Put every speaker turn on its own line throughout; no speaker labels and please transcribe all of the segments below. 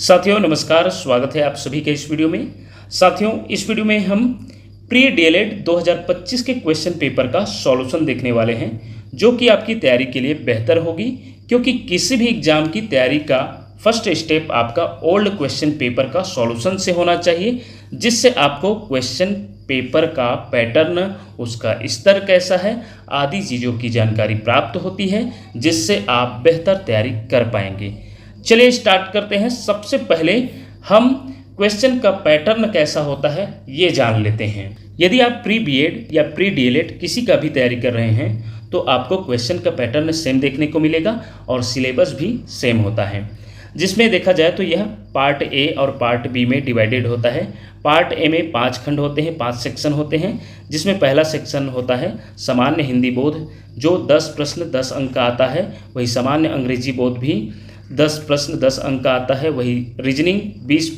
साथियों नमस्कार, स्वागत है आप सभी के इस वीडियो में। साथियों इस वीडियो में हम प्री डीएलएड 2025 के क्वेश्चन पेपर का सॉल्यूशन देखने वाले हैं, जो कि आपकी तैयारी के लिए बेहतर होगी, क्योंकि किसी भी एग्जाम की तैयारी का फर्स्ट स्टेप आपका ओल्ड क्वेश्चन पेपर का सॉल्यूशन से होना चाहिए, जिससे आपको क्वेश्चन पेपर का पैटर्न, उसका स्तर कैसा है आदि चीज़ों की जानकारी प्राप्त होती है, जिससे आप बेहतर तैयारी कर पाएंगे। चलिए स्टार्ट करते हैं। सबसे पहले हम क्वेश्चन का पैटर्न कैसा होता है ये जान लेते हैं। यदि आप प्री बीएड या प्री डीएलएड किसी का भी तैयारी कर रहे हैं तो आपको क्वेश्चन का पैटर्न सेम देखने को मिलेगा और सिलेबस भी सेम होता है, जिसमें देखा जाए तो यह पार्ट ए और पार्ट बी में डिवाइडेड होता है। पार्ट ए में 5 खंड होते हैं, 5 सेक्शन होते हैं, जिसमें पहला सेक्शन होता है सामान्य हिंदी बोध, जो 10 प्रश्न 10 अंक का आता है। वही सामान्य अंग्रेजी बोध भी 10 प्रश्न 10 अंक का आता है। वही रीजनिंग 20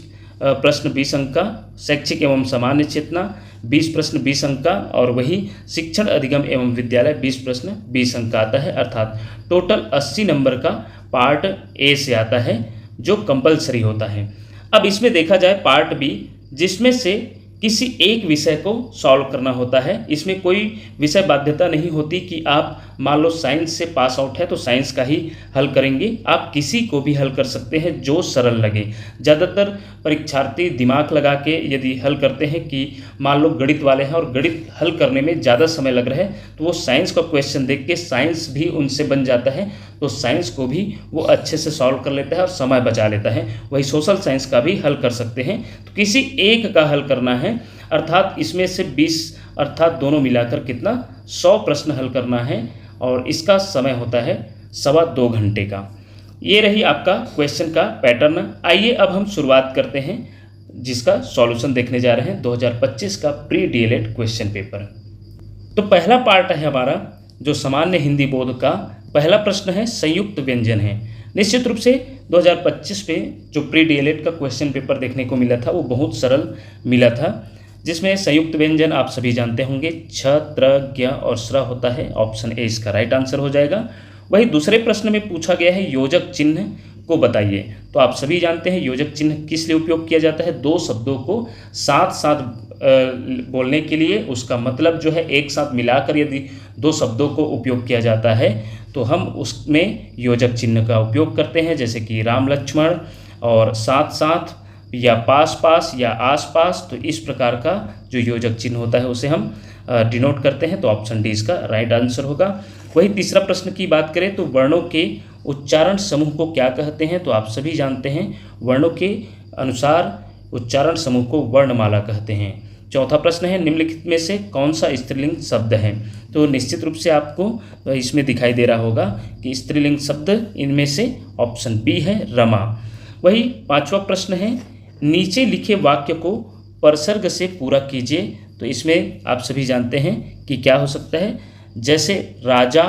प्रश्न 20 अंक का। शैक्षिक एवं सामान्य चेतना 20 प्रश्न 20 अंक का। और वही शिक्षण अधिगम एवं विद्यालय 20 प्रश्न 20 अंक का आता है। अर्थात टोटल 80 नंबर का पार्ट ए से आता है, जो कंपलसरी होता है। अब इसमें देखा जाए पार्ट बी, जिसमें से किसी एक विषय को सॉल्व करना होता है। इसमें कोई विषय बाध्यता नहीं होती कि आप मान लो साइंस से पास आउट है तो साइंस का ही हल करेंगे। आप किसी को भी हल कर सकते हैं जो सरल लगे। ज़्यादातर परीक्षार्थी दिमाग लगा के यदि हल करते हैं कि मान लो गणित वाले हैं और गणित हल करने में ज़्यादा समय लग रहा है, तो वो साइंस का क्वेश्चन देख के साइंस भी उनसे बन जाता है, तो साइंस को भी वो अच्छे से सॉल्व कर लेता है और समय बचा लेता है। वही सोशल साइंस का भी हल कर सकते हैं। तो किसी एक का हल करना है, अर्थात इसमें से 20 अर्थात दोनों मिलाकर कितना 100 प्रश्न हल करना है, और इसका समय होता है 2.25 घंटे का। ये रही आपका क्वेश्चन का पैटर्न। आइए अब हम शुरुआत करते हैं, जिसका सॉल्यूशन देखने जा रहे हैं 2025 का प्री डीएलएड क्वेश्चन पेपर। तो पहला पार्ट है हमारा जो सामान्य हिंदी बोध का। पहला प्रश्न है संयुक्त व्यंजन है। निश्चित रूप से 2025 में जो प्री डीएलएड का क्वेश्चन पेपर देखने को मिला था वो बहुत सरल मिला था, जिसमें संयुक्त व्यंजन आप सभी जानते होंगे छ, त्र, ज्ञ और स्र होता है। ऑप्शन ए इसका राइट आंसर हो जाएगा। वही दूसरे प्रश्न में पूछा गया है योजक चिन्ह को बताइए। तो आप सभी जानते हैं योजक चिन्ह किस लिए उपयोग किया जाता है। दो शब्दों को साथ साथ बोलने के लिए, उसका मतलब जो है एक साथ मिलाकर यदि दो शब्दों को उपयोग किया जाता है तो हम उसमें योजक चिन्ह का उपयोग करते हैं, जैसे कि राम लक्ष्मण और साथ साथ या पास पास या आस पास। तो इस प्रकार का जो योजक चिन्ह होता है उसे हम डिनोट करते हैं। तो ऑप्शन डी इसका राइट आंसर होगा। वही तीसरा प्रश्न की बात करें तो वर्णों के उच्चारण समूह को क्या कहते हैं। तो आप सभी जानते हैं वर्णों के अनुसार उच्चारण समूह को वर्णमाला कहते हैं। चौथा प्रश्न है निम्नलिखित में से कौन सा स्त्रीलिंग शब्द है। तो निश्चित रूप से आपको इसमें दिखाई दे रहा होगा कि स्त्रीलिंग शब्द इनमें से ऑप्शन बी है रमा। वही पांचवा प्रश्न है नीचे लिखे वाक्य को परसर्ग से पूरा कीजिए। तो इसमें आप सभी जानते हैं कि क्या हो सकता है, जैसे राजा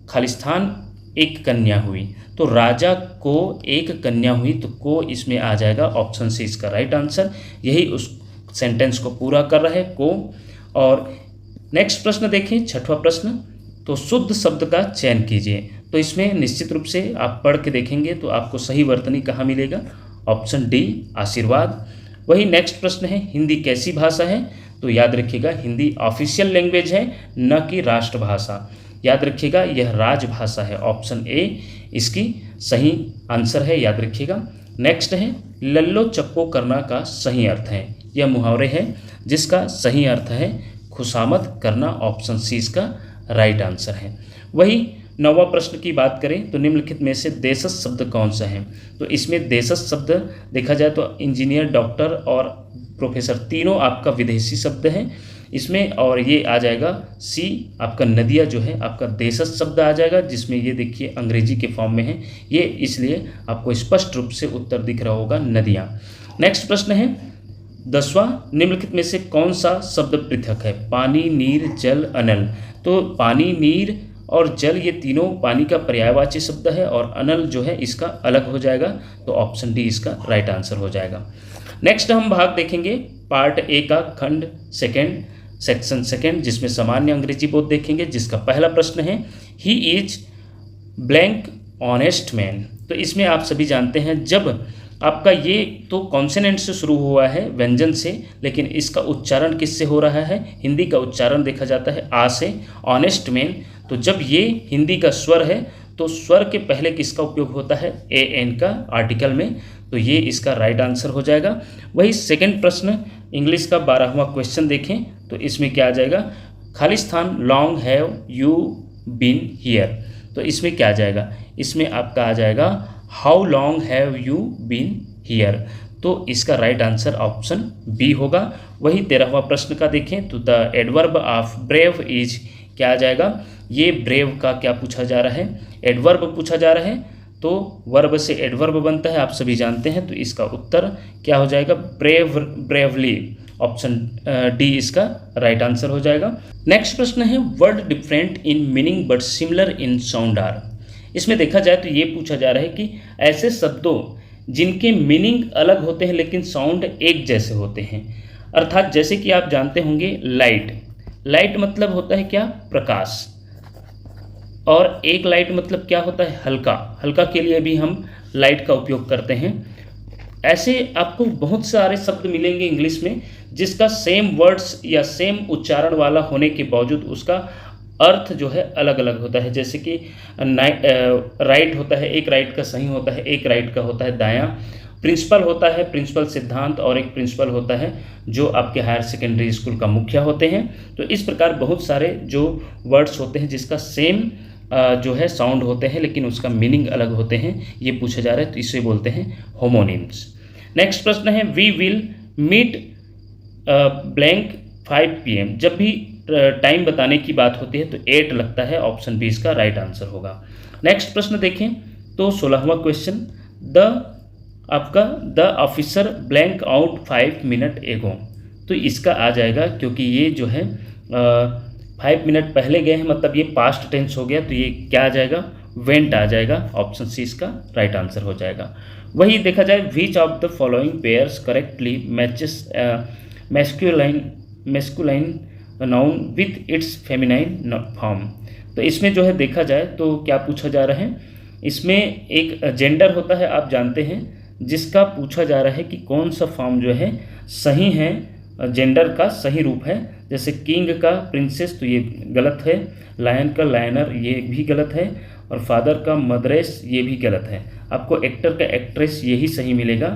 खालिस्तान एक कन्या हुई, तो राजा को एक कन्या हुई, तो को इसमें आ जाएगा। ऑप्शन सी इसका राइट आंसर। यही उस सेंटेंस को पूरा कर रहा है को। और नेक्स्ट प्रश्न देखें, छठवां प्रश्न, तो शुद्ध शब्द का चयन कीजिए। तो इसमें निश्चित रूप से आप पढ़ के देखेंगे तो आपको सही वर्तनी कहाँ मिलेगा। ऑप्शन डी आशीर्वाद। वही नेक्स्ट प्रश्न है हिंदी कैसी भाषा है। तो याद रखिएगा हिंदी ऑफिशियल लैंग्वेज है, न कि राष्ट्रभाषा। याद रखिएगा यह राजभाषा है। ऑप्शन ए इसकी सही आंसर है, याद रखिएगा। नेक्स्ट है लल्लो चप्पो करना का सही अर्थ है। यह मुहावरे है जिसका सही अर्थ है खुशामद करना। ऑप्शन सी इसका राइट आंसर है। वही नौवां प्रश्न की बात करें तो निम्नलिखित में से देशज शब्द कौन सा है। तो इसमें देशज शब्द देखा जाए तो इंजीनियर, डॉक्टर और प्रोफेसर तीनों आपका विदेशी शब्द है इसमें, और ये आ जाएगा सी आपका नदिया जो है आपका देशज शब्द आ जाएगा, जिसमें ये देखिए अंग्रेजी के फॉर्म में है ये, इसलिए आपको स्पष्ट रूप से उत्तर दिख रहा होगा नदियाँ। नेक्स्ट प्रश्न है 10वां निम्नलिखित में से कौन सा शब्द पृथक है। पानी, नीर, जल, अनल। तो पानी, नीर और जल ये तीनों पानी का पर्यायवाची शब्द है, और अनल जो है इसका अलग हो जाएगा। तो ऑप्शन डी इसका राइट आंसर हो जाएगा। नेक्स्ट हम भाग देखेंगे पार्ट ए का खंड सेकेंड, सेक्शन सेकेंड, जिसमें सामान्य अंग्रेजी बोध देखेंगे, जिसका पहला प्रश्न है he is blank honest man. तो इसमें आप सभी जानते हैं जब आपका ये तो कॉन्सोनेंट से शुरू हुआ है, व्यंजन से, लेकिन इसका उच्चारण किससे हो रहा है? हिंदी का उच्चारण देखा जाता है आ से, ऑनेस्ट मैन। तो जब ये हिंदी का स्वर है तो स्वर के पहले किसका उपयोग होता है? ए एन का आर्टिकल में। तो ये इसका राइट आंसर हो जाएगा। वही सेकंड प्रश्न इंग्लिश का 12वां क्वेश्चन देखें तो इसमें क्या आ जाएगा? Khalistan long have you been here. तो इसमें क्या आ जाएगा? इसमें आपका आ जाएगा how long have you been here. तो इसका राइट आंसर ऑप्शन बी होगा। वही 13वां प्रश्न का देखें तो the adverb of brave is, क्या आ जाएगा? ये ब्रेव का क्या पूछा जा रहा है? एडवर्ब पूछा जा रहा है। तो वर्ब से एडवर्ब बनता है, आप सभी जानते हैं। तो इसका उत्तर क्या हो जाएगा? Brave, bravely. ऑप्शन डी इसका राइट आंसर हो जाएगा। नेक्स्ट प्रश्न है word different in meaning but similar in sound are. इसमें देखा जाए तो ये पूछा जा रहा है कि ऐसे शब्दों जिनके मीनिंग अलग होते हैं लेकिन साउंड एक जैसे होते हैं। अर्थात जैसे कि आप जानते होंगे लाइट, लाइट मतलब होता है क्या? प्रकाश। और एक लाइट मतलब क्या होता है? हल्का। हल्का के लिए भी हम लाइट का उपयोग करते हैं। ऐसे आपको बहुत सारे शब्द मिलेंगे इंग्लिश में जिसका सेम वर्ड्स या सेम उच्चारण वाला होने के बावजूद उसका अर्थ जो है अलग अलग होता है। जैसे कि राइट होता है, एक राइट का सही होता है, एक राइट का होता है दायां। प्रिंसिपल होता है, प्रिंसिपल सिद्धांत, और एक प्रिंसिपल होता है जो आपके हायर सेकेंडरी स्कूल का मुखिया होते हैं। तो इस प्रकार बहुत सारे जो वर्ड्स होते हैं जिसका सेम जो है साउंड होते हैं लेकिन उसका मीनिंग अलग होते हैं, ये पूछा जा रहा है। तो इसे बोलते हैं होमोनिम्स। नेक्स्ट प्रश्न है we will meet blank 5 PM। जब भी टाइम बताने की बात होती है तो 8 लगता है। ऑप्शन बी इसका राइट आंसर होगा। नेक्स्ट प्रश्न देखें तो 16वां question the officer blank out 5 minute ago. तो इसका आ जाएगा, क्योंकि ये जो है 5 मिनट पहले गए हैं, मतलब ये पास्ट टेंस हो गया। तो ये क्या आ जाएगा? वेंट आ जाएगा। ऑप्शन सी इसका राइट आंसर हो जाएगा। वही देखा जाए which of the following pairs correctly matches masculine noun with its feminine form. तो इसमें जो है देखा जाए तो क्या पूछा जा रहा है? इसमें एक जेंडर होता है, आप जानते हैं, जिसका पूछा जा रहा है कि कौन सा फॉर्म जो है सही है, जेंडर का सही रूप है। जैसे किंग का प्रिंसेस, तो ये गलत है। लायन का लायनर, ये भी गलत है। और फादर का मदरेस, ये भी गलत है। आपको एक्टर का एक्ट्रेस यही सही मिलेगा।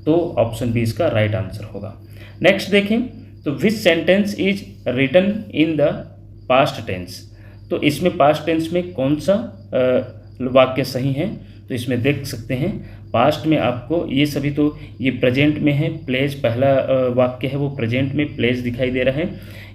तो ऑप्शन बी इसका राइट आंसर होगा। नेक्स्ट देखें तो which sentence is written in the past tense. तो इसमें पास्ट टेंस में कौन सा वाक्य सही है? तो इसमें देख सकते हैं पास्ट में आपको ये सभी, तो ये प्रेजेंट में है। प्लेज पहला वाक्य है वो प्रेजेंट में प्लेज दिखाई दे रहा है।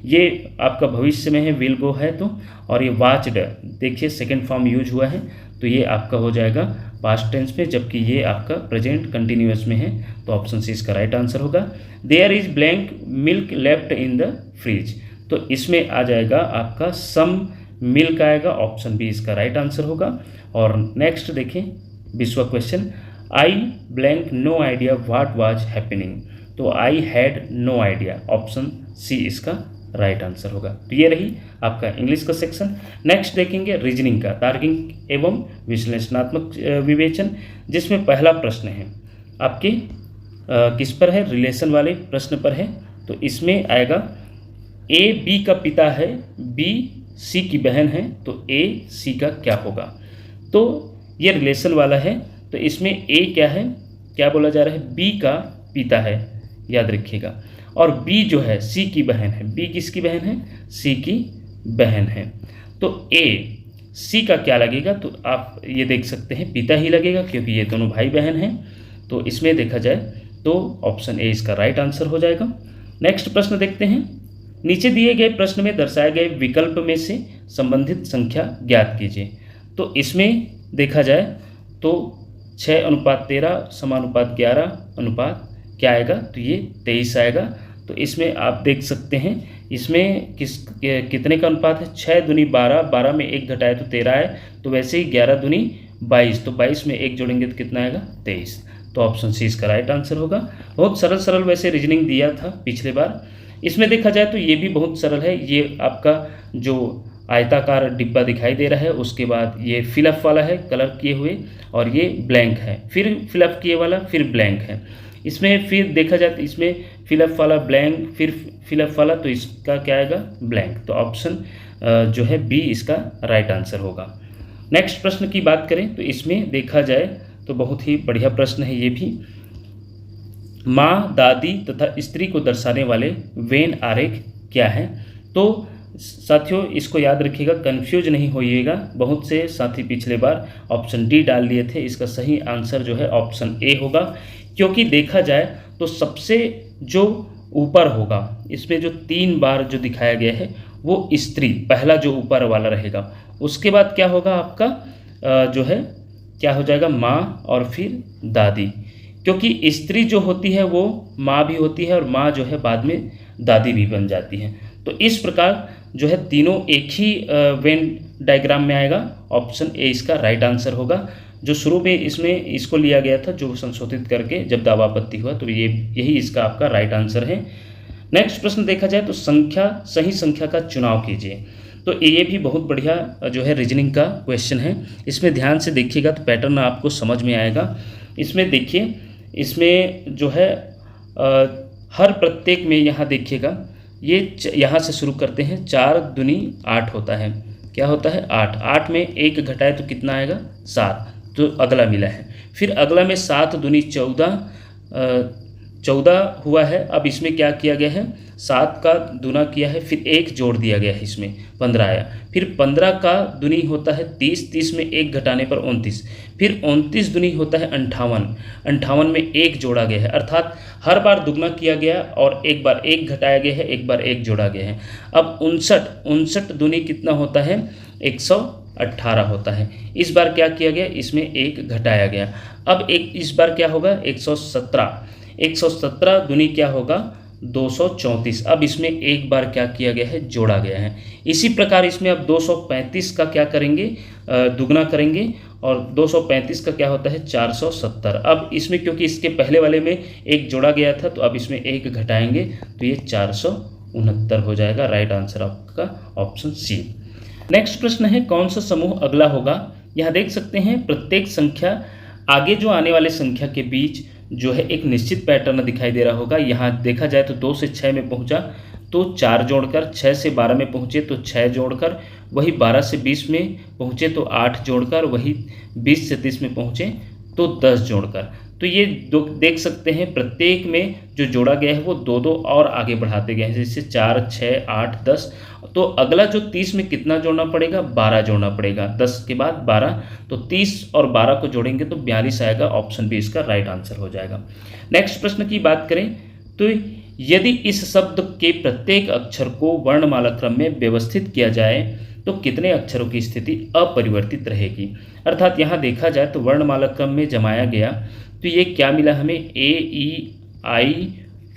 ये आपका भविष्य में है, विल गो है। तो और ये वाच्ड, देखिए सेकंड फॉर्म यूज हुआ है। तो ये आपका हो जाएगा पास्ट टेंस में, जबकि ये आपका प्रेजेंट कंटिन्यूअस में है। तो ऑप्शन सी इसका राइट आंसर होगा। There is blank milk left in the fridge. तो इसमें आ जाएगा आपका सम मिल्क आएगा। ऑप्शन बी इसका राइट आंसर होगा। और नेक्स्ट देखें 20वां question, I blank no idea what was happening. तो I had no idea. Option C इसका राइट आंसर होगा। तो ये रही आपका इंग्लिश का सेक्शन। नेक्स्ट देखेंगे रीजनिंग का, तार्किक एवं विश्लेषणात्मक विवेचन, जिसमें पहला प्रश्न है आपके किस पर है? रिलेशन वाले प्रश्न पर है। तो इसमें आएगा ए बी का पिता है, बी सी की बहन है, तो ए सी का क्या होगा? तो ये रिलेशन वाला है। तो इसमें ए क्या है? क्या बोला जा रहा है? बी का पिता है, याद रखिएगा। और बी जो है सी की बहन है। बी किसकी बहन है? सी की बहन है। तो ए सी का क्या लगेगा? तो आप ये देख सकते हैं पिता ही लगेगा, क्योंकि ये दोनों भाई बहन हैं। तो इसमें देखा जाए तो ऑप्शन ए इसका राइट आंसर हो जाएगा। नेक्स्ट प्रश्न देखते हैं। नीचे दिए गए प्रश्न में दर्शाए गए विकल्प में से संबंधित संख्या ज्ञात कीजिए। तो इसमें देखा जाए तो 6:13 समानुपात 11 अनुपात क्या आएगा? तो ये 23 आएगा। तो इसमें आप देख सकते हैं इसमें कितने का अनुपात है? 6 दूनी 12, 12 में 1 घटाए तो 13 है। तो वैसे ही 11 दूनी 22, तो 22 में 1 जोड़ेंगे तो कितना आएगा? 23। तो ऑप्शन सी इसका राइट आंसर होगा। बहुत सरल वैसे रीजनिंग दिया था पिछले बार। इसमें देखा जाए तो ये भी बहुत सरल है। ये आपका जो आयताकार डिब्बा दिखाई दे रहा है, उसके बाद ये फिलअप वाला है कलर किए हुए, और ये ब्लैंक है, फिर फिलअप किए वाला, फिर ब्लैंक है। इसमें फिर देखा जाए तो इसमें फिलअप वाला ब्लैंक, फिर फिलअप वाला, तो इसका क्या आएगा ब्लैंक। तो ऑप्शन जो है बी इसका राइट आंसर होगा। नेक्स्ट प्रश्न की बात करें तो इसमें देखा जाए तो बहुत ही बढ़िया प्रश्न है ये भी। माँ, दादी तथा स्त्री को दर्शाने वाले वेन आरेख क्या है? तो साथियों इसको याद रखिएगा, कंफ्यूज नहीं होइएगा। बहुत से साथी पिछले बार ऑप्शन डी डाल दिए थे, इसका सही आंसर जो है ऑप्शन ए होगा। क्योंकि देखा जाए तो सबसे जो ऊपर होगा, इसमें जो 3 बार जो दिखाया गया है वो स्त्री, पहला जो ऊपर वाला रहेगा। उसके बाद क्या होगा आपका जो है क्या हो जाएगा माँ, और फिर दादी। क्योंकि स्त्री जो होती है वो माँ भी होती है, और माँ जो है बाद में दादी भी बन जाती है। तो इस प्रकार जो है तीनों एक ही वेन डायग्राम में आएगा। ऑप्शन ए इसका राइट आंसर होगा। जो शुरू में इसमें इसको लिया गया था, जो संशोधित करके जब दावा आपत्ति हुआ, तो यही इसका आपका राइट आंसर है। नेक्स्ट प्रश्न देखा जाए तो सही संख्या का चुनाव कीजिए। तो ये भी बहुत बढ़िया जो है रीजनिंग का क्वेश्चन है। इसमें ध्यान से देखिएगा तो पैटर्न आपको समझ में आएगा। इसमें देखिए, इसमें जो है हर प्रत्येक में यहाँ देखिएगा, ये यहाँ से शुरू करते हैं। 4 दूनी 8 होता है, क्या होता है 8। 8 में 1 घटाए तो कितना आएगा 7, तो अगला मिला है। फिर अगला में 7 दूनी 14 हुआ है। अब इसमें क्या किया गया है, 7 का दूना किया है, फिर 1 जोड़ दिया गया है, इसमें 15 आया। फिर 15 का दूनी होता है 30, 30 में 1 घटाने पर 29। फिर 29 दूनी होता है 58, 58 में 1 जोड़ा गया है। अर्थात हर बार दुगना किया गया और एक बार 1 घटाया गया है, एक बार 1 जोड़ा गया है। अब 59 दूनी कितना होता है 118 होता है। इस बार क्या किया गया, इसमें 1 घटाया गया। अब इस बार क्या होगा 117 दूनी क्या होगा 234। अब इसमें एक बार क्या किया गया है, जोड़ा गया है। इसी प्रकार इसमें अब 235 का क्या करेंगे, दुगना करेंगे, और 235 का क्या होता है 470। अब इसमें क्योंकि इसके पहले वाले में 1 जोड़ा गया था, तो अब इसमें 1 घटाएंगे तो ये 469 हो जाएगा। राइट आंसर आपका ऑप्शन सी। नेक्स्ट प्रश्न है, कौन सा समूह अगला होगा? यहाँ देख सकते हैं प्रत्येक संख्या आगे जो आने वाले संख्या के बीच जो है एक निश्चित पैटर्न दिखाई दे रहा होगा। यहाँ देखा जाए तो 2 से 6 में पहुँचा तो 4 जोड़कर, 6 से 12 में पहुँचे तो 6 जोड़कर, वही 12 से 20 में पहुँचे तो 8 जोड़कर, वही 20 से 30 में पहुँचे तो 10 जोड़कर। तो ये देख सकते हैं प्रत्येक में जो जोड़ा गया है वो 2-2 और आगे बढ़ाते गए हैं, जैसे 4, 6, 8, 10। तो अगला जो 30 में कितना जोड़ना पड़ेगा, 12 जोड़ना पड़ेगा। 10 के बाद 12, तो 30 और 12 को जोड़ेंगे तो 42 आएगा। ऑप्शन बी इसका राइट आंसर हो जाएगा। नेक्स्ट प्रश्न की बात करें तो यदि इस शब्द के प्रत्येक अक्षर को वर्णमाला क्रम में व्यवस्थित किया जाए तो कितने अक्षरों की स्थिति अपरिवर्तित रहेगी? अर्थात यहाँ देखा जाए तो वर्णमाला क्रम में जमाया गया तो ये क्या मिला हमें, ए, ई, आई,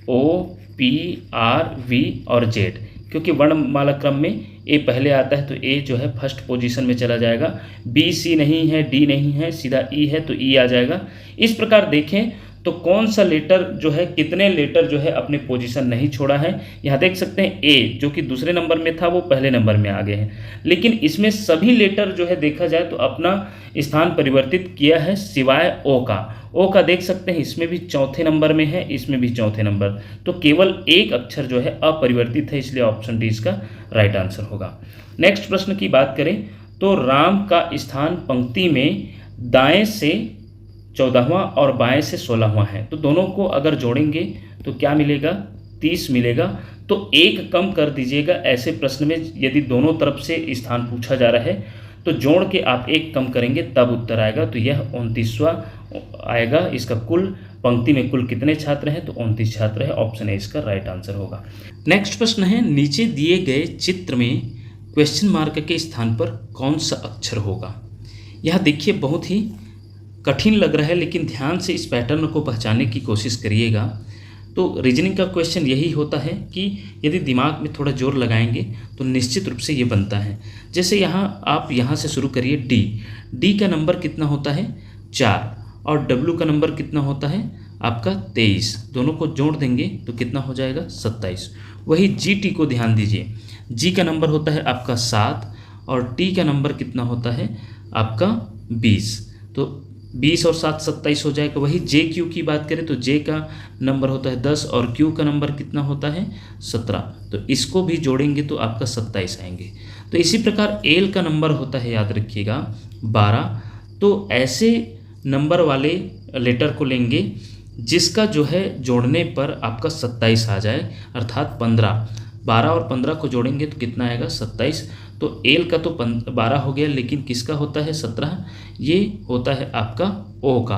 ओ, पी, आर, वी और जेड। क्योंकि वर्णमाला क्रम में ए पहले आता है तो ए जो है फर्स्ट पोजीशन में चला जाएगा। बी, सी नहीं है, डी नहीं है, सीधा ई है तो ई आ जाएगा। इस प्रकार देखें तो कौन सा लेटर जो है, कितने लेटर जो है अपने पोजीशन नहीं छोड़ा है। यहाँ देख सकते हैं ए जो कि दूसरे नंबर में था वो पहले नंबर में आ गए हैं, लेकिन इसमें सभी लेटर जो है देखा जाए तो अपना स्थान परिवर्तित किया है सिवाय ओ का। ओ का देख सकते हैं इसमें भी चौथे नंबर में है, इसमें भी चौथे नंबर, तो केवल एक अक्षर जो है अपरिवर्तित है, इसलिए ऑप्शन डी इसका राइट आंसर होगा। नेक्स्ट प्रश्न की बात करें तो राम का स्थान पंक्ति में दाएं से 14वां और बाएं से 16वां है, तो दोनों को अगर जोड़ेंगे तो क्या मिलेगा, 30 मिलेगा। तो एक कम कर दीजिएगा। ऐसे प्रश्न में यदि दोनों तरफ से स्थान पूछा जा रहा है तो जोड़ के आप एक कम करेंगे तब उत्तर आएगा। तो यह 29वां आएगा। इसका कुल पंक्ति में कुल कितने छात्र हैं, तो 29 छात्र है। ऑप्शन ए इसका राइट आंसर होगा। नेक्स्ट प्रश्न है, नीचे दिए गए चित्र में क्वेश्चन मार्क के स्थान पर कौन सा अक्षर होगा? यह देखिए बहुत ही कठिन लग रहा है, लेकिन ध्यान से इस पैटर्न को पहचानने की कोशिश करिएगा। तो रीजनिंग का क्वेश्चन यही होता है कि यदि दिमाग में थोड़ा जोर लगाएंगे तो निश्चित रूप से ये बनता है। जैसे यहाँ आप यहाँ से शुरू करिए, डी का नंबर कितना होता है 4, और डब्ल्यू का नंबर कितना होता है आपका 23। दोनों को जोड़ देंगे तो कितना हो जाएगा 27। वही जी टी को ध्यान दीजिए, जी का नंबर होता है आपका 7, और टी का नंबर कितना होता है आपका 20। तो 20 और 7 27 हो जाएगा। वही जे क्यू की बात करें तो जे का नंबर होता है 10 और क्यू का नंबर कितना होता है 17। तो इसको भी जोड़ेंगे तो आपका 27 आएंगे। तो इसी प्रकार एल का नंबर होता है, याद रखिएगा, 12। तो ऐसे नंबर वाले लेटर को लेंगे जिसका जो है जोड़ने पर आपका 27 आ जाए, अर्थात 15। 12 और 15 को जोड़ेंगे तो कितना आएगा 27। तो एल का तो 12 हो गया, लेकिन किसका होता है 17, ये होता है आपका ओ का।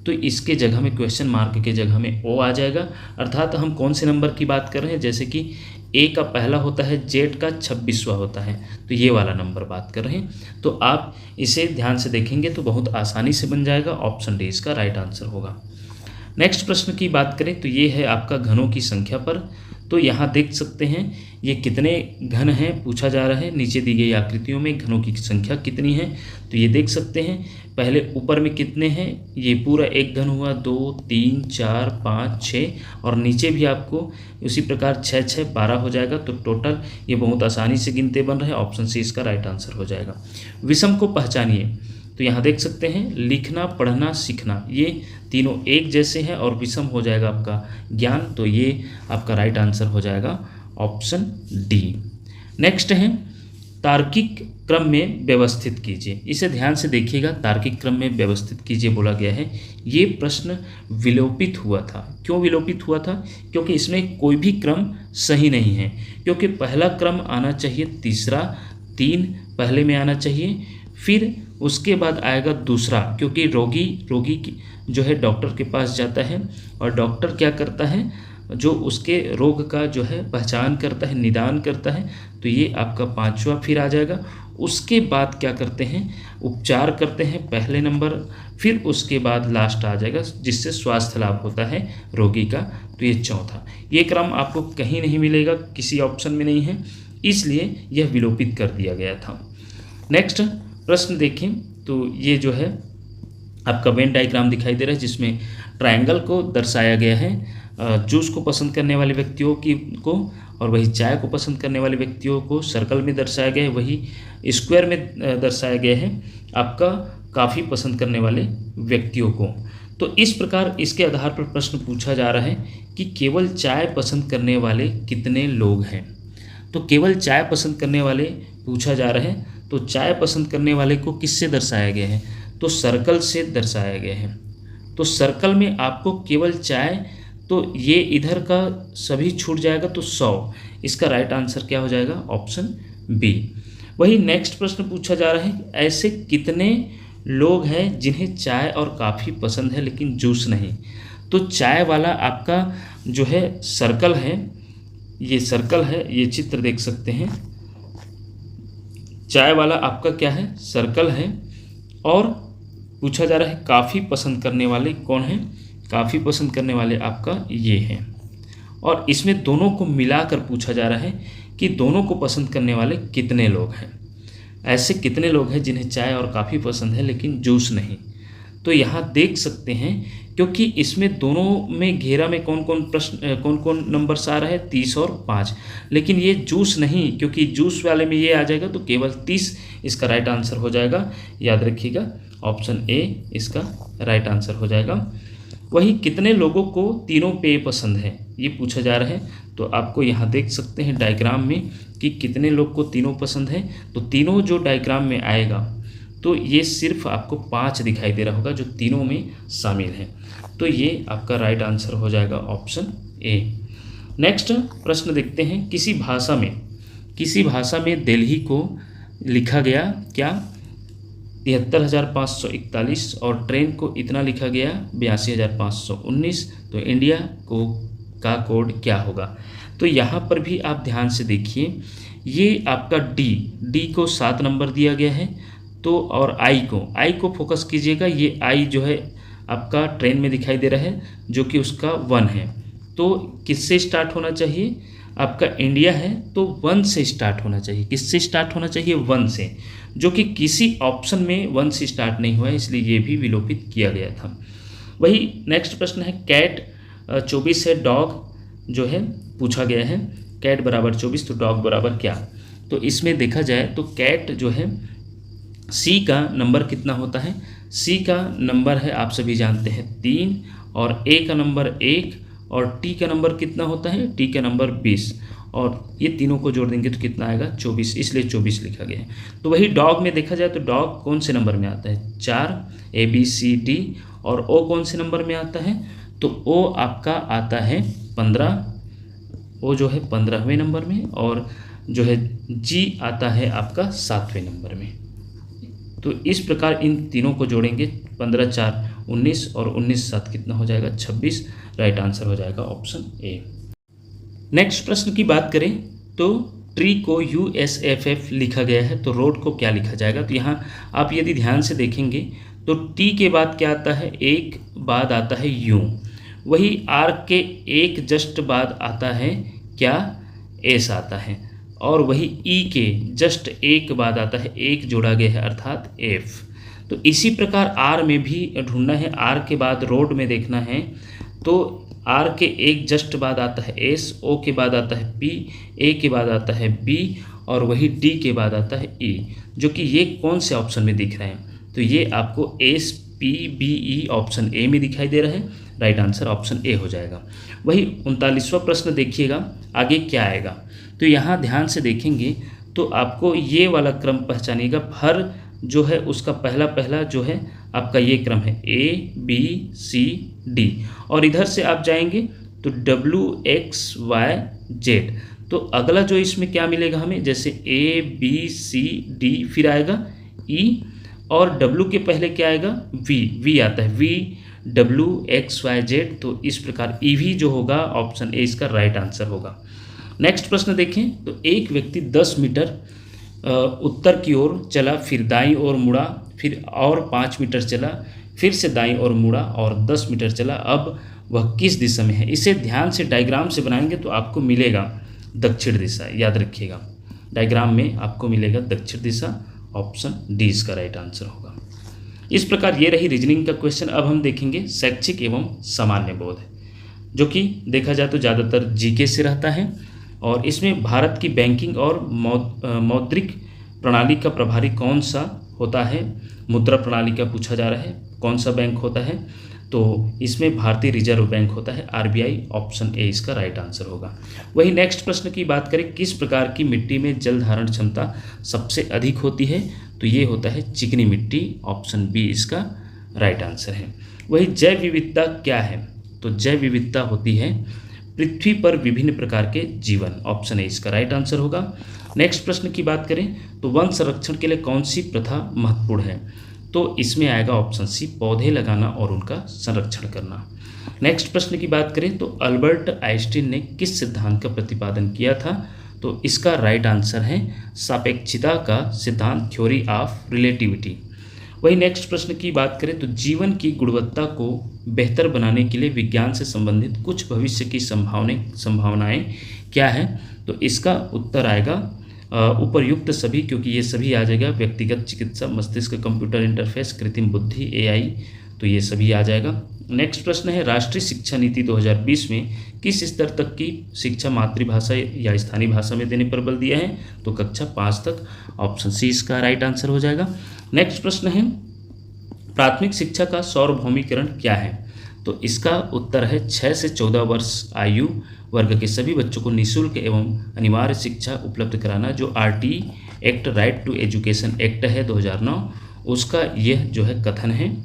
तो इसके जगह में क्वेश्चन मार्क के जगह में ओ आ जाएगा। अर्थात हम कौन से नंबर की बात कर रहे हैं, जैसे कि ए का पहला होता है, जेड का 26वां होता है, तो ये वाला नंबर बात कर रहे हैं। तो आप इसे ध्यान से देखेंगे तो बहुत आसानी से बन जाएगा। ऑप्शन डी इसका राइट आंसर होगा। नेक्स्ट प्रश्न की बात करें तो ये है आपका घनों की संख्या पर। तो यहाँ देख सकते हैं ये कितने घन हैं पूछा जा रहा है। नीचे दी गई आकृतियों में घनों की संख्या कितनी है, तो ये देख सकते हैं। पहले ऊपर में कितने हैं, ये पूरा एक घन हुआ, 2 3 4 5 6, और नीचे भी आपको उसी प्रकार 6 6 12 हो जाएगा। तो टोटल ये बहुत आसानी से गिनते बन रहे हैं। ऑप्शन सी इसका राइट आंसर हो जाएगा। विषम को पहचानिए। तो यहाँ देख सकते हैं लिखना, पढ़ना, सीखना, ये तीनों एक जैसे हैं और विषम हो जाएगा आपका ज्ञान। तो ये आपका राइट आंसर हो जाएगा ऑप्शन डी। नेक्स्ट है तार्किक क्रम में व्यवस्थित कीजिए। इसे ध्यान से देखिएगा, तार्किक क्रम में व्यवस्थित कीजिए बोला गया है। ये प्रश्न विलोपित हुआ था। क्यों विलोपित हुआ था, क्योंकि इसमें कोई भी क्रम सही नहीं है। क्योंकि पहला क्रम आना चाहिए तीसरा, 3 पहले में आना चाहिए, फिर उसके बाद आएगा दूसरा। क्योंकि रोगी की जो है डॉक्टर के पास जाता है और डॉक्टर क्या करता है, जो उसके रोग का जो है पहचान करता है, निदान करता है। तो ये आपका 5वां फिर आ जाएगा। उसके बाद क्या करते हैं, उपचार करते हैं पहले नंबर, फिर उसके बाद लास्ट आ जाएगा जिससे स्वास्थ्य लाभ होता है रोगी का। तो ये चौथा। ये क्रम आपको कहीं नहीं मिलेगा, किसी ऑप्शन में नहीं है, इसलिए यह विलोपित कर दिया गया था। नेक्स्ट प्रश्न देखें तो ये जो है आपका वेन डायग्राम दिखाई दे रहा है, जिसमें ट्रायंगल को दर्शाया गया है। जूस को पसंद करने वाले व्यक्तियों को और वही चाय को पसंद करने वाले व्यक्तियों को सर्कल में दर्शाया गया है, वही स्क्वायर में दर्शाया गया है आपका कॉफ़ी पसंद करने वाले व्यक्तियों को। तो इस प्रकार इसके आधार पर प्रश्न पूछा जा रहा है कि केवल चाय पसंद करने वाले कितने लोग हैं। तो केवल चाय पसंद करने वाले पूछा जा रहा है। तो चाय पसंद करने वाले को किससे दर्शाया गया है, तो सर्कल से दर्शाया गया है। तो सर्कल में आपको केवल चाय, तो ये इधर का सभी छूट जाएगा तो 100। इसका राइट आंसर क्या हो जाएगा, ऑप्शन बी। वही नेक्स्ट प्रश्न पूछा जा रहा है, ऐसे कितने लोग हैं जिन्हें चाय और कॉफ़ी पसंद है लेकिन जूस नहीं। तो चाय वाला आपका जो है सर्कल है, ये सर्कल है, ये चित्र देख सकते हैं। चाय वाला आपका क्या है, सर्कल है। और पूछा जा रहा है कॉफ़ी पसंद करने वाले कौन हैं, कॉफ़ी पसंद करने वाले आपका ये हैं। और इसमें दोनों को मिलाकर पूछा जा रहा है कि दोनों को पसंद करने वाले कितने लोग हैं। ऐसे कितने लोग हैं जिन्हें चाय और कॉफ़ी पसंद है लेकिन जूस नहीं। तो यहाँ देख सकते हैं, क्योंकि इसमें दोनों में घेरा में कौन कौन नंबर्स आ रहा है, 30 और 5। लेकिन ये जूस नहीं, क्योंकि जूस वाले में ये आ जाएगा तो केवल 30 इसका राइट आंसर हो जाएगा। याद रखिएगा ऑप्शन ए इसका राइट आंसर हो जाएगा। वही कितने लोगों को तीनों पेय पसंद है, ये पूछा जा रहा है। तो आपको यहाँ देख सकते हैं डायग्राम में कि कितने लोग को तीनों पसंद है। तो तीनों जो डायग्राम में आएगा तो ये सिर्फ आपको 5 दिखाई दे रहा होगा जो तीनों में शामिल है। तो ये आपका राइट आंसर हो जाएगा ऑप्शन ए। नेक्स्ट प्रश्न देखते हैं, किसी भाषा में दिल्ली को लिखा गया क्या, 73,541, और ट्रेन को इतना लिखा गया 82,519। तो इंडिया का कोड क्या होगा। तो यहाँ पर भी आप ध्यान से देखिए, ये आपका डी को 7 नंबर दिया गया है। तो और आई को फोकस कीजिएगा। ये आई जो है आपका ट्रेन में दिखाई दे रहा है जो कि उसका 1 है। तो किससे स्टार्ट होना चाहिए, आपका इंडिया है तो 1 से स्टार्ट होना चाहिए। किससे स्टार्ट होना चाहिए, 1 से, जो कि किसी ऑप्शन में 1 से स्टार्ट नहीं हुआ है, इसलिए ये भी विलोपित किया गया था। वही नेक्स्ट प्रश्न है, कैट 24 है, डॉग जो है पूछा गया है। कैट बराबर 24 तो डॉग बराबर क्या। तो इसमें देखा जाए तो कैट जो है सी का नंबर कितना होता है, सी का नंबर है आप सभी जानते हैं 3 और ए का नंबर 1 और टी का नंबर कितना होता है, टी का नंबर 20 और ये तीनों को जोड़ देंगे तो कितना आएगा 24, इसलिए 24 लिखा गया है। तो वही डॉग में देखा जाए तो डॉग कौन से नंबर में आता है 4, ABCD और ओ कौन से नंबर में आता है, तो ओ आपका आता है 15, ओ जो है 15वें नंबर में और जो है जी आता है आपका 7वें नंबर में। तो इस प्रकार इन तीनों को जोड़ेंगे 15 4 19 और 19 7 कितना हो जाएगा 26, राइट आंसर हो जाएगा ऑप्शन ए। नेक्स्ट प्रश्न की बात करें तो ट्री को USFF लिखा गया है तो रोड को क्या लिखा जाएगा, तो यहाँ आप यदि ध्यान से देखेंगे तो टी के बाद क्या आता है, एक बाद आता है यू, वही आर के एक जस्ट बाद आता है क्या, एस आता है, और वही ई के जस्ट एक बाद आता है एक जोड़ा गया है अर्थात एफ। तो इसी प्रकार आर में भी ढूंढना है, आर के बाद रोड में देखना है तो आर के एक जस्ट बाद आता है एस, ओ के बाद आता है पी, ए के बाद आता है बी और वही डी के बाद आता है ई, जो कि ये कौन से ऑप्शन में दिख रहे हैं, तो ये आपको SPBE ऑप्शन ए में दिखाई दे रहा है, राइट आंसर ऑप्शन ए हो जाएगा। वही 39वां प्रश्न देखिएगा आगे क्या आएगा, तो यहाँ ध्यान से देखेंगे तो आपको ये वाला क्रम पहचानिएगा, हर जो है उसका पहला जो है आपका ये क्रम है ABCD और इधर से आप जाएंगे तो WXYZ, तो अगला जो इसमें क्या मिलेगा हमें, जैसे ABCD फिर आएगा E और W के पहले क्या आएगा V आता है VWXYZ, तो इस प्रकार EV जो होगा ऑप्शन ए इसका राइट आंसर होगा। नेक्स्ट प्रश्न देखें तो एक व्यक्ति 10 मीटर उत्तर की ओर चला, फिर दाईं ओर मुड़ा, फिर और 5 मीटर चला, फिर से दाईं ओर मुड़ा और 10 मीटर चला, अब वह किस दिशा में है। इसे ध्यान से डायग्राम से बनाएंगे तो आपको मिलेगा दक्षिण दिशा, याद रखिएगा डायग्राम में आपको मिलेगा दक्षिण दिशा, ऑप्शन डी इसका राइट आंसर होगा। इस प्रकार ये रही रीजनिंग का क्वेश्चन। अब हम देखेंगे शैक्षिक एवं सामान्य बोध, जो कि देखा जाए तो ज़्यादातर जीके से रहता है और इसमें भारत की बैंकिंग और मौद्रिक प्रणाली का प्रभारी कौन सा होता है, मुद्रा प्रणाली का पूछा जा रहा है, कौन सा बैंक होता है, तो इसमें भारतीय रिजर्व बैंक होता है, RBI, ऑप्शन ए इसका राइट आंसर होगा। वही नेक्स्ट प्रश्न की बात करें, किस प्रकार की मिट्टी में जल धारण क्षमता सबसे अधिक होती है, तो ये होता है चिकनी मिट्टी, ऑप्शन बी इसका राइट आंसर है। वही जैव विविधता क्या है, तो जैव विविधता होती है पृथ्वी पर विभिन्न प्रकार के जीवन, ऑप्शन ए इसका राइट आंसर होगा। नेक्स्ट प्रश्न की बात करें तो वन संरक्षण के लिए कौन सी प्रथा महत्वपूर्ण है, तो इसमें आएगा ऑप्शन सी पौधे लगाना और उनका संरक्षण करना। नेक्स्ट प्रश्न की बात करें तो अल्बर्ट आइंस्टीन ने किस सिद्धांत का प्रतिपादन किया था, तो इसका राइट आंसर है सापेक्षिकता का सिद्धांत, थ्योरी ऑफ रिलेटिविटी। वही नेक्स्ट प्रश्न की बात करें तो जीवन की गुणवत्ता को बेहतर बनाने के लिए विज्ञान से संबंधित कुछ भविष्य की संभावनाएं क्या है, तो इसका उत्तर आएगा उपर्युक्त सभी, क्योंकि ये सभी आ जाएगा, व्यक्तिगत चिकित्सा, मस्तिष्क कंप्यूटर इंटरफेस, कृत्रिम बुद्धि AI, तो ये सभी आ जाएगा। नेक्स्ट प्रश्न है राष्ट्रीय शिक्षा नीति 2020 में किस स्तर तक की शिक्षा मातृभाषा या स्थानीय भाषा में देने पर बल दिया है, तो कक्षा 5 तक, ऑप्शन सी इसका राइट आंसर हो जाएगा। नेक्स्ट प्रश्न है प्राथमिक शिक्षा का सार्वभौमिकरण क्या है, तो इसका उत्तर है 6 से 14 वर्ष आयु वर्ग के सभी बच्चों को निःशुल्क एवं अनिवार्य शिक्षा उपलब्ध कराना, जो RT act, right to education act है 2009, उसका यह जो है कथन है।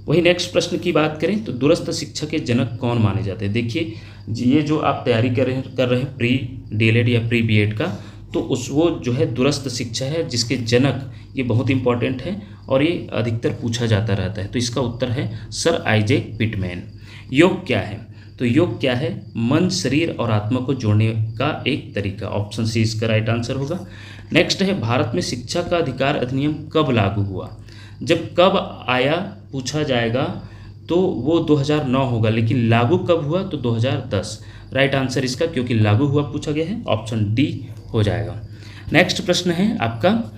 वही नेक्स्ट प्रश्न की बात करें तो दूरस्थ शिक्षा के जनक कौन माने जाते हैं। देखिए ये जो आप तैयारी कर रहे हैं प्री DLED या प्री BEd का, तो वो जो है दूरस्थ शिक्षा है जिसके जनक, ये बहुत इंपॉर्टेंट है और ये अधिकतर पूछा जाता रहता है, तो इसका उत्तर है सर आइजैक पिटमैन। योग क्या है, तो योग क्या है, मन, शरीर और आत्मा को जोड़ने का एक तरीका, ऑप्शन सी इसका राइट आंसर होगा। नेक्स्ट है भारत में शिक्षा का अधिकार अधिनियम कब लागू हुआ, जब कब आया पूछा जाएगा तो वो 2009 होगा, लेकिन लागू कब हुआ तो 2010, राइट आंसर इसका, क्योंकि लागू हुआ पूछा गया है, ऑप्शन डी हो जाएगा। नेक्स्ट प्रश्न है आपका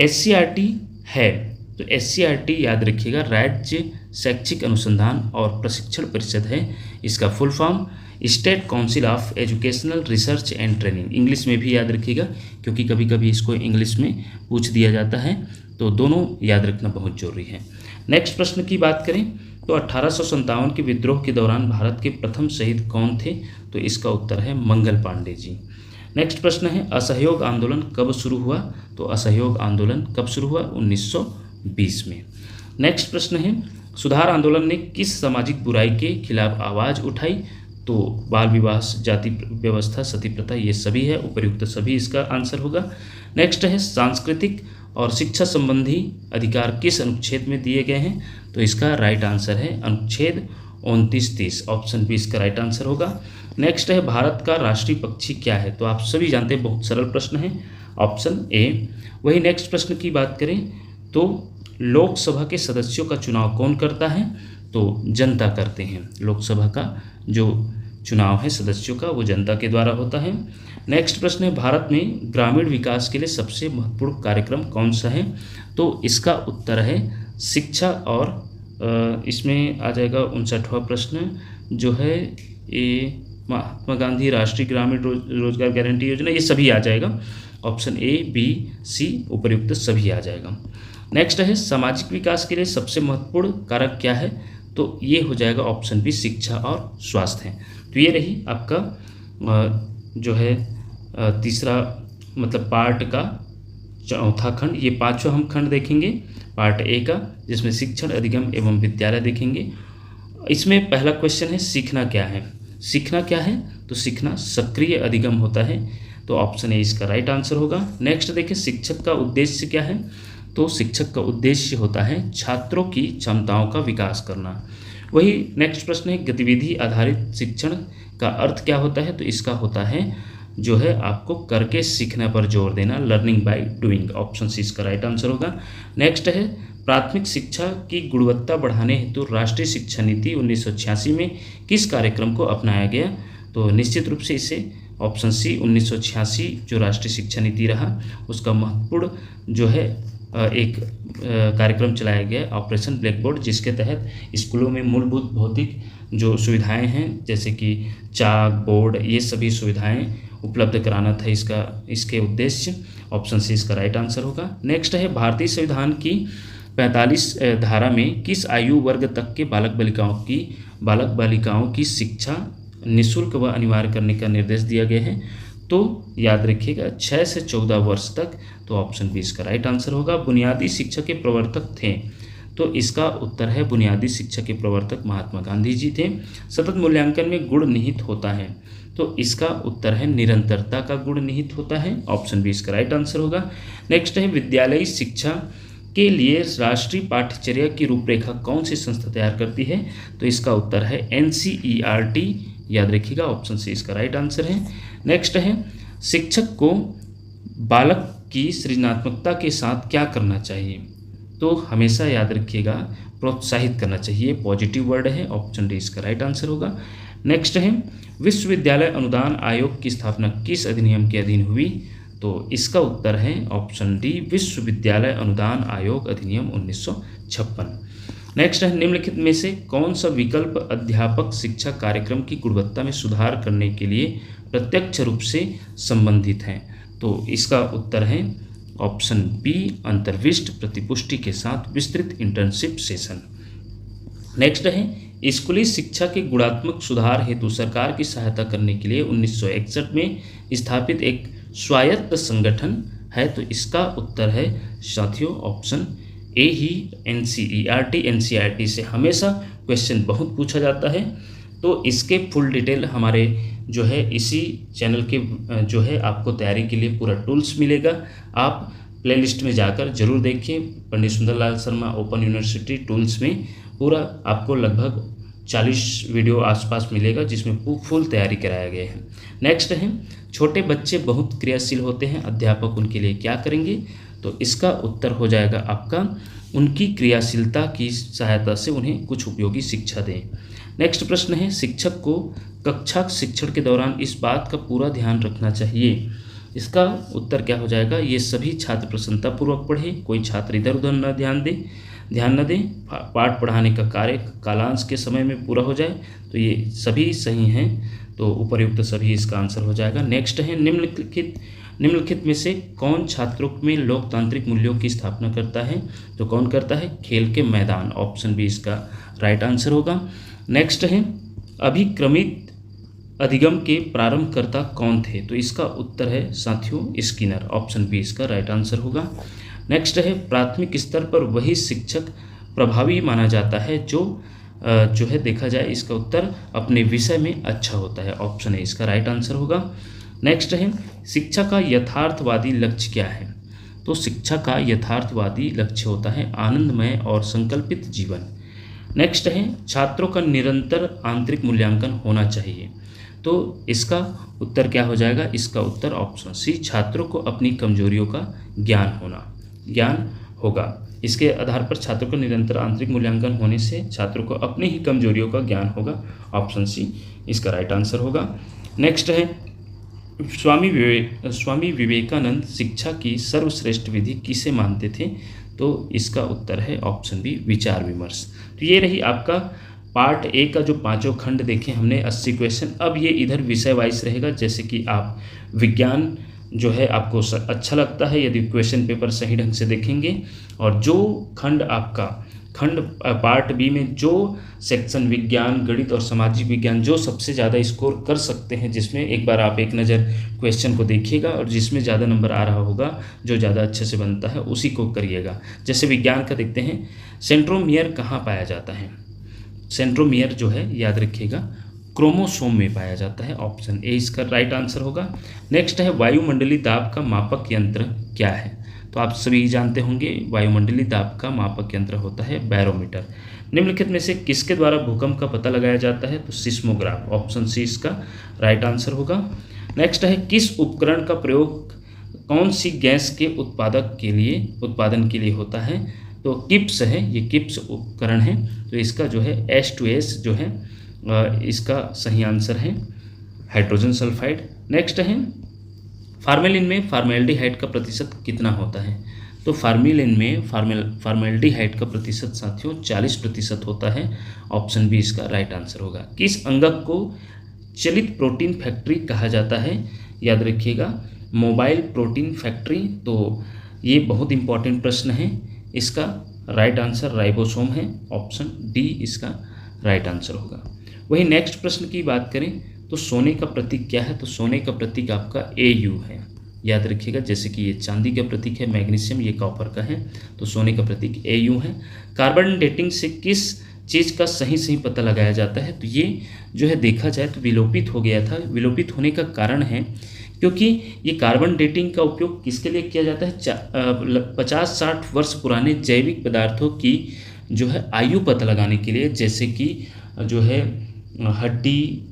SCRT है, तो SCRT याद रखिएगा राज्य शैक्षिक अनुसंधान और प्रशिक्षण परिषद है, इसका full form. State council of educational research and training, English में भी याद रखिएगा क्योंकि कभी कभी इसको इंग्लिश में पूछ दिया जाता है, तो दोनों याद रखना बहुत जरूरी है। नेक्स्ट प्रश्न की बात करें तो 1857 के विद्रोह के दौरान भारत के प्रथम शहीद कौन थे? तो इसका उत्तर है मंगल पांडे जी। नेक्स्ट प्रश्न है असहयोग आंदोलन कब शुरू हुआ? तो असहयोग आंदोलन कब शुरू हुआ? 1920 में। नेक्स्ट प्रश्न है सुधार आंदोलन ने किस सामाजिक बुराई के खिलाफ आवाज़ उठाई? तो बाल विवाह, जाति व्यवस्था, सती प्रथा, ये सभी है, उपर्युक्त सभी इसका आंसर होगा। नेक्स्ट है सांस्कृतिक और शिक्षा संबंधी अधिकार किस अनुच्छेद में दिए गए हैं? तो इसका राइट आंसर है अनुच्छेद 29-30, ऑप्शन बी इसका राइट आंसर होगा। नेक्स्ट है भारत का राष्ट्रीय पक्षी क्या है? तो आप सभी जानते हैं, बहुत सरल प्रश्न है, ऑप्शन ए। वही नेक्स्ट प्रश्न की बात करें तो लोकसभा के सदस्यों का चुनाव कौन करता है? तो जनता करते हैं। लोकसभा का जो चुनाव है सदस्यों का वो जनता के द्वारा होता है। नेक्स्ट प्रश्न है भारत में ग्रामीण विकास के लिए सबसे महत्वपूर्ण कार्यक्रम कौन सा है? तो इसका उत्तर है शिक्षा, और इसमें आ जाएगा 59वां प्रश्न जो है ये महात्मा गांधी राष्ट्रीय ग्रामीण रोजगार गारंटी योजना, ये सभी आ जाएगा, ऑप्शन ए बी सी उपर्युक्त सभी आ जाएगा। नेक्स्ट है सामाजिक विकास के लिए सबसे महत्वपूर्ण कारक क्या है? तो ये हो जाएगा ऑप्शन बी शिक्षा और स्वास्थ्य है। तो ये रही आपका जो है तीसरा मतलब पार्ट का चौथा खंड। ये पांचवा हम खंड देखेंगे पार्ट ए का, जिसमें शिक्षण, अधिगम एवं विद्यालय देखेंगे। इसमें पहला क्वेश्चन है सीखना क्या है? सीखना क्या है? तो सीखना सक्रिय अधिगम होता है, तो ऑप्शन ए इसका राइट आंसर होगा। नेक्स्ट देखिए शिक्षक का उद्देश्य क्या है? तो शिक्षक का उद्देश्य होता है छात्रों की क्षमताओं का विकास करना। वही नेक्स्ट प्रश्न है गतिविधि आधारित शिक्षण का अर्थ क्या होता है? तो इसका होता है जो है आपको करके सीखने पर जोर देना, learning by doing, option C इसका राइट आंसर होगा। नेक्स्ट है प्राथमिक शिक्षा की गुणवत्ता बढ़ाने हेतु राष्ट्रीय शिक्षा नीति 1986 में किस कार्यक्रम को अपनाया गया? तो निश्चित रूप से इसे ऑप्शन सी 1986 जो राष्ट्रीय शिक्षा नीति रहा उसका महत्वपूर्ण जो है एक कार्यक्रम चलाया गया ऑपरेशन ब्लैक बोर्ड, जिसके तहत स्कूलों में मूलभूत भौतिक जो सुविधाएं हैं जैसे कि चाक, बोर्ड, ये सभी सुविधाएं उपलब्ध कराना था इसके उद्देश्य, ऑप्शन सी इसका राइट आंसर होगा। नेक्स्ट है भारतीय संविधान की 45 धारा में किस आयु वर्ग तक के बालक बालिकाओं की शिक्षा निःशुल्क व अनिवार्य करने का निर्देश दिया गया है? तो याद रखिएगा 6 से 14 वर्ष तक, तो ऑप्शन बी इसका राइट आंसर होगा। बुनियादी शिक्षा के प्रवर्तक थे? तो इसका उत्तर है बुनियादी शिक्षा के प्रवर्तक महात्मा गांधी जी थे। सतत मूल्यांकन में गुण निहित होता है? तो इसका उत्तर है निरंतरता का गुण निहित होता है, ऑप्शन बी इसका राइट आंसर होगा। नेक्स्ट है विद्यालयी शिक्षा के लिए राष्ट्रीय पाठ्यचर्या की रूपरेखा कौन सी संस्था तैयार करती है? तो इसका उत्तर है NCERT, याद रखिएगा, ऑप्शन सी इसका राइट आंसर है। नेक्स्ट है शिक्षक को बालक की सृजनात्मकता के साथ क्या करना चाहिए? तो हमेशा याद रखिएगा प्रोत्साहित करना चाहिए, पॉजिटिव वर्ड है, ऑप्शन डी इसका राइट आंसर होगा। नेक्स्ट है विश्वविद्यालय अनुदान आयोग की स्थापना किस अधिनियम के अधीन हुई? तो इसका उत्तर है ऑप्शन डी विश्वविद्यालय अनुदान आयोग अधिनियम 1956। नेक्स्ट है निम्नलिखित में से कौन सा विकल्प अध्यापक शिक्षा कार्यक्रम की गुणवत्ता में सुधार करने के लिए प्रत्यक्ष रूप से संबंधित है? तो इसका उत्तर है ऑप्शन बी अंतर्विष्ट प्रतिपुष्टि के साथ विस्तृत इंटर्नशिप सेशन। नेक्स्ट है स्कूली शिक्षा के गुणात्मक सुधार हेतु सरकार की सहायता करने के लिए 1961 में स्थापित एक स्वायत्त संगठन है? तो इसका उत्तर है साथियों ऑप्शन ए ही NCERT से हमेशा क्वेश्चन बहुत पूछा जाता है, तो इसके फुल डिटेल हमारे जो है इसी चैनल के जो है आपको तैयारी के लिए पूरा टूल्स मिलेगा। आप प्लेलिस्ट में जाकर जरूर देखिए, Pandit Sundarlal Sharma open university tools में पूरा आपको लगभग 40 वीडियो आसपास मिलेगा जिसमें फुल तैयारी कराया गया है। नेक्स्ट है छोटे बच्चे बहुत क्रियाशील होते हैं, अध्यापक उनके लिए क्या करेंगे? तो इसका उत्तर हो जाएगा आपका उनकी क्रियाशीलता की सहायता से उन्हें कुछ उपयोगी शिक्षा दें। नेक्स्ट प्रश्न है शिक्षक को कक्षा शिक्षण के दौरान इस बात का पूरा ध्यान रखना चाहिए? इसका उत्तर क्या हो जाएगा? ये सभी छात्र प्रसन्नतापूर्वक पढ़े, कोई छात्र इधर उधर न ध्यान दे, ध्यान न दें, पाठ पढ़ाने का कार्य कालांश के समय में पूरा हो जाए, तो ये सभी सही हैं, तो उपर्युक्त सभी इसका आंसर हो जाएगा। नेक्स्ट है निम्नलिखित में से कौन छात्रों में लोकतांत्रिक मूल्यों की स्थापना करता है? तो कौन करता है? खेल के मैदान, ऑप्शन बी इसका राइट आंसर होगा। नेक्स्ट है अभिक्रमित अधिगम के प्रारंभकर्ता कौन थे? तो इसका उत्तर है साथियों स्किनर, ऑप्शन बी इसका राइट आंसर होगा। नेक्स्ट है प्राथमिक स्तर पर वही शिक्षक प्रभावी माना जाता है जो है देखा जाए इसका उत्तर अपने विषय में अच्छा होता है, ऑप्शन ए इसका राइट आंसर होगा। नेक्स्ट है शिक्षा का यथार्थवादी लक्ष्य क्या है? तो शिक्षा का यथार्थवादी लक्ष्य होता है आनंदमय और संकल्पित जीवन। नेक्स्ट है छात्रों का निरंतर आंतरिक मूल्यांकन होना चाहिए, तो इसका उत्तर क्या हो जाएगा? इसका उत्तर ऑप्शन सी छात्रों को अपनी कमजोरियों का ज्ञान होगा। इसके आधार पर छात्रों को निरंतर आंतरिक मूल्यांकन होने से छात्रों को अपनी ही कमजोरियों का ज्ञान होगा, ऑप्शन सी इसका राइट आंसर होगा। नेक्स्ट है स्वामी विवेकानंद शिक्षा की सर्वश्रेष्ठ विधि किसे मानते थे? तो इसका उत्तर है ऑप्शन बी विचार विमर्श। तो ये रही आपका पार्ट ए का जो 5 खंड देखे हमने 80 क्वेश्चन। अब ये इधर विषय वाइज रहेगा, जैसे कि आप विज्ञान जो है आपको अच्छा लगता है यदि क्वेश्चन पेपर सही ढंग से देखेंगे, और जो खंड आपका पार्ट बी में जो सेक्शन विज्ञान, गणित और सामाजिक विज्ञान जो सबसे ज़्यादा स्कोर कर सकते हैं, जिसमें एक बार आप एक नज़र क्वेश्चन को देखिएगा और जिसमें ज़्यादा नंबर आ रहा होगा, जो ज़्यादा अच्छे से बनता है उसी को करिएगा। जैसे विज्ञान का देखते हैं, सेंट्रोमियर कहाँ पाया जाता है? सेंट्रोमियर जो है याद रखिएगा क्रोमोसोम में पाया जाता है, ऑप्शन ए इसका राइट आंसर होगा। नेक्स्ट है वायुमंडलीय दाब का मापक यंत्र क्या है? तो आप सभी जानते होंगे वायुमंडलीय दाब का मापक यंत्र होता है बैरोमीटर। निम्नलिखित में से किसके द्वारा भूकंप का पता लगाया जाता है? तो सिस्मोग्राफ, ऑप्शन सी इसका राइट आंसर होगा। नेक्स्ट है किस उपकरण का प्रयोग कौन सी गैस के उत्पादन के लिए होता है? तो किप्स है, ये किप्स उपकरण है, तो इसका जो है H2S जो है इसका सही आंसर है हाइड्रोजन सल्फाइड। नेक्स्ट है फार्मेलिन में फॉर्मेल्डिहाइड का प्रतिशत कितना होता है? तो फार्मेलिन में फॉर्मेल्डिहाइड का प्रतिशत साथियों 40% होता है, ऑप्शन बी इसका राइट आंसर होगा। किस अंगक को चलित प्रोटीन फैक्ट्री कहा जाता है? याद रखिएगा मोबाइल प्रोटीन फैक्ट्री। तो ये बहुत इंपॉर्टेंट प्रश्न है, इसका राइट आंसर राइबोसोम है, ऑप्शन डी इसका राइट आंसर होगा। वही नेक्स्ट प्रश्न की बात करें तो सोने का प्रतीक क्या है? तो सोने का प्रतीक आपका Au है, याद रखिएगा। जैसे कि ये चांदी का प्रतीक है मैग्नीशियम, ये कॉपर का है, तो सोने का प्रतीक Au है। कार्बन डेटिंग से किस चीज़ का सही पता लगाया जाता है? तो ये जो है देखा जाए तो विलोपित हो गया था। विलोपित होने का कारण है क्योंकि ये कार्बन डेटिंग का उपयोग किसके लिए किया जाता है? 50-60 वर्ष पुराने जैविक पदार्थों की जो है आयु पता लगाने के लिए, जैसे कि जो है हड्डी,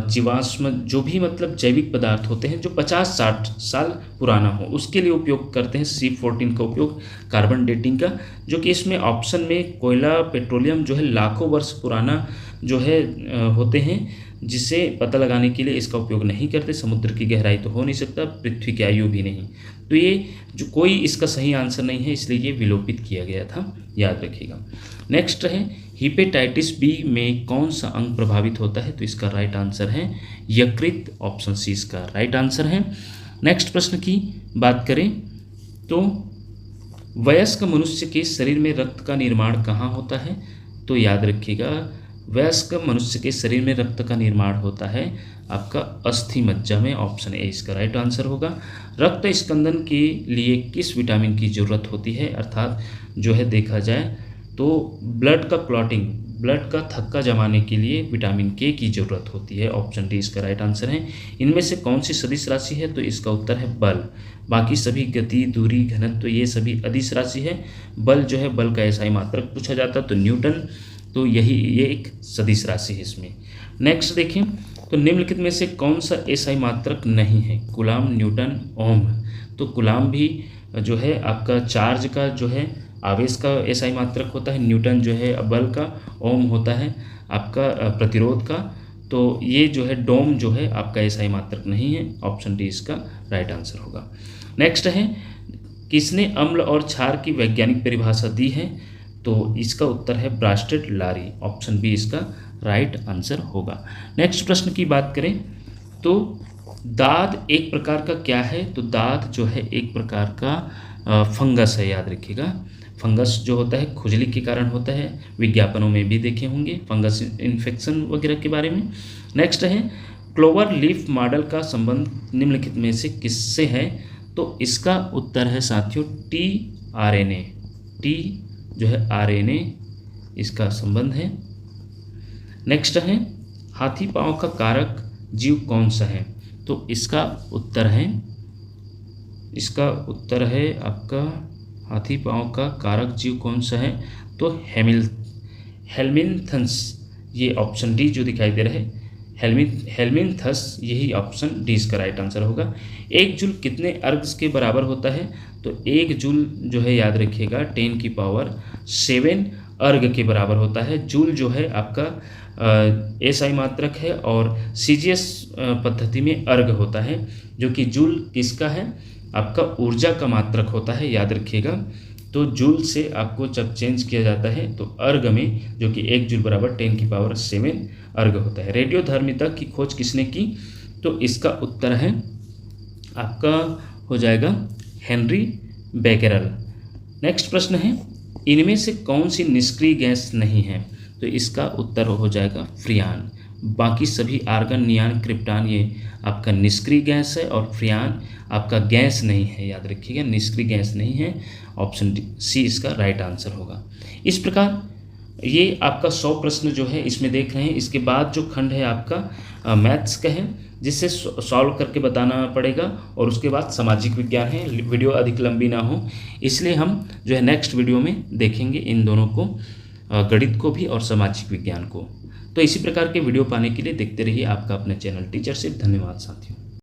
जीवाश्म, जो भी मतलब जैविक पदार्थ होते हैं जो 50-60 साल पुराना हो, उसके लिए उपयोग करते हैं C14 का उपयोग कार्बन डेटिंग का, जो कि इसमें ऑप्शन में कोयला, पेट्रोलियम जो है लाखों वर्ष पुराना जो है होते हैं, जिसे पता लगाने के लिए इसका उपयोग नहीं करते। समुद्र की गहराई तो हो नहीं सकता, पृथ्वी की आयु भी नहीं, तो ये जो कोई इसका सही आंसर नहीं है, इसलिए ये विलोपित किया गया था, याद रखिएगा। नेक्स्ट है हेपेटाइटिस बी में कौन सा अंग प्रभावित होता है? तो इसका राइट आंसर है यकृत, ऑप्शन सी इसका राइट आंसर है। नेक्स्ट प्रश्न की बात करें तो वयस्क मनुष्य के शरीर में रक्त का निर्माण कहाँ होता है? तो याद रखिएगा वयस्क मनुष्य के शरीर में रक्त का निर्माण होता है आपका अस्थि मज्जा में, ऑप्शन ए इसका राइट आंसर होगा। रक्त स्कंदन के लिए किस विटामिन की जरूरत होती है? अर्थात जो है देखा जाए तो ब्लड का क्लॉटिंग, ब्लड का थक्का जमाने के लिए विटामिन के की जरूरत होती है, ऑप्शन डी इसका राइट आंसर है। इनमें से कौन सी सदिश राशि है? तो इसका उत्तर है बल। बाकी सभी गति, दूरी, घनत्व तो ये सभी अदिश राशि है। बल जो है बल का एसआई मात्रक पूछा जाता तो न्यूटन, तो ये एक सदिश राशि है इसमें। नेक्स्ट देखें तो निम्नलिखित में से कौन सा एसआई मात्रक नहीं है? कूलाम, न्यूटन, ओम। तो कूलाम भी जो है आपका चार्ज का जो है आवेश का एसआई मात्रक होता है, न्यूटन जो है बल का, ओम होता है आपका प्रतिरोध का। तो ये जो है डोम जो है आपका एसआई मात्रक नहीं है, ऑप्शन डी इसका राइट आंसर होगा। नेक्स्ट है किसने अम्ल और क्षार की वैज्ञानिक परिभाषा दी है? तो इसका उत्तर है ब्रास्टेड लारी, ऑप्शन बी इसका राइट आंसर होगा। नेक्स्ट प्रश्न की बात करें तो दाद एक प्रकार का क्या है, तो दाद जो है एक प्रकार का फंगस है, याद रखिएगा। फंगस जो होता है खुजली के कारण होता है, विज्ञापनों में भी देखे होंगे फंगस इन्फेक्शन वगैरह के बारे में। नेक्स्ट है क्लोवर लीफ मॉडल का संबंध निम्नलिखित में से किससे है, तो इसका उत्तर है साथियों tRNA, टी जो है RNA इसका संबंध है। नेक्स्ट है हाथी पांव का कारक जीव कौन सा है, तो इसका उत्तर है आपका हाथी पांव का कारक जीव कौन सा है, तो हेल्मिन्थस, ये ऑप्शन डी जो दिखाई दे रहा है हेल्मिन्थस, यही ऑप्शन डी इसका राइट आंसर होगा। एक जूल कितने अर्ग्स के बराबर होता है, तो एक जूल जो है याद रखिएगा 10⁷ अर्ग के बराबर होता है। जूल जो है आपका एसआई मात्रक है और सीजीएस पद्धति में अर्ग होता है, जो कि जूल किसका है, आपका ऊर्जा का मात्रक होता है, याद रखिएगा। तो जूल से आपको जब चेंज किया जाता है तो अर्ग में, जो कि 1 जूल बराबर 10⁷ अर्ग होता है। रेडियोधर्मिता की खोज किसने की, तो इसका उत्तर है आपका हो जाएगा हेनरी बेकेरल। नेक्स्ट प्रश्न है इनमें से कौन सी निष्क्रिय गैस नहीं है, तो इसका उत्तर हो जाएगा फ्रियान। बाकी सभी आर्गन, नियान, क्रिप्टान ये आपका निष्क्रिय गैस है और फ्रियान आपका गैस नहीं है, याद रखिएगा निष्क्रिय गैस नहीं है, ऑप्शन सी इसका राइट आंसर होगा। इस प्रकार ये आपका 100 प्रश्न जो है इसमें देख रहे हैं। इसके बाद जो खंड है आपका मैथ्स का है, जिससे सॉल्व करके बताना पड़ेगा, और उसके बाद सामाजिक विज्ञान है। वीडियो अधिक लंबी ना हो इसलिए हम जो है नेक्स्ट वीडियो में देखेंगे इन दोनों को, गणित को भी और सामाजिक विज्ञान को। तो इसी प्रकार के वीडियो पाने के लिए देखते रहिए आपका अपने चैनल टीचरशिप। धन्यवाद साथियों।